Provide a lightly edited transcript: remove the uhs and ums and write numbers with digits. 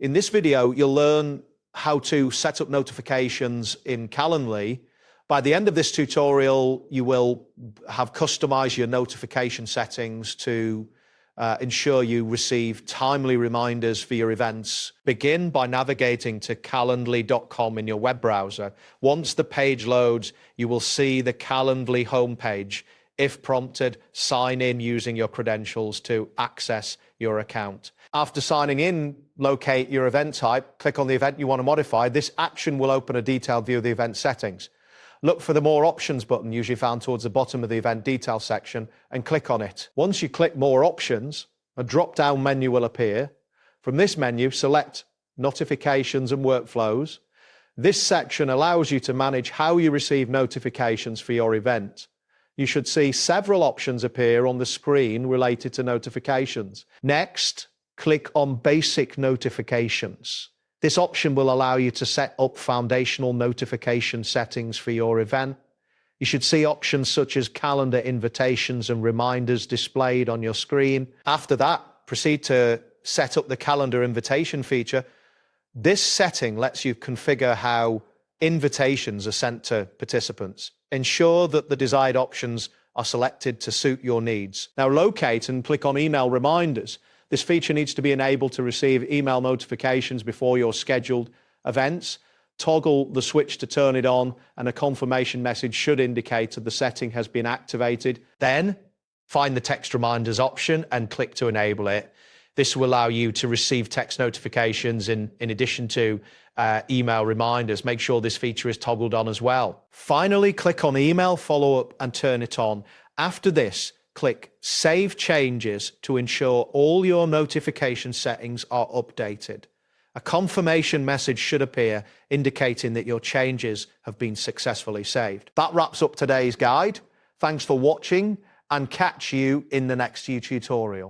In this video, you'll learn how to set up notifications in Calendly. By the end of this tutorial, you will have customized your notification settings to ensure you receive timely reminders for your events. Begin by navigating to calendly.com in your web browser. Once the page loads, you will see the Calendly homepage. If prompted, sign in using your credentials to access your account. After signing in, locate your event type, click on the event you want to modify. This action will open a detailed view of the event settings. Look for the More Options button, usually found towards the bottom of the event details section, and click on it. Once you click More Options, a drop-down menu will appear. From this menu, select Notifications and Workflows. This section allows you to manage how you receive notifications for your event. You should see several options appear on the screen related to notifications. Next, click on Basic Notifications. This option will allow you to set up foundational notification settings for your event. You should see options such as calendar invitations and reminders displayed on your screen. After that, proceed to set up the calendar invitation feature. This setting lets you configure how invitations are sent to participants. Ensure that the desired options are selected to suit your needs. Now locate and click on Email Reminders. This feature needs to be enabled to receive email notifications before your scheduled events. Toggle the switch to turn it on, and a confirmation message should indicate that the setting has been activated. Then find the text reminders option and click to enable it. This will allow you to receive text notifications in addition to email reminders. Make sure this feature is toggled on as well. Finally, click on Email Follow-up and turn it on. After this, click Save Changes to ensure all your notification settings are updated. A confirmation message should appear indicating that your changes have been successfully saved. That wraps up today's guide. Thanks for watching, and catch you in the next tutorial.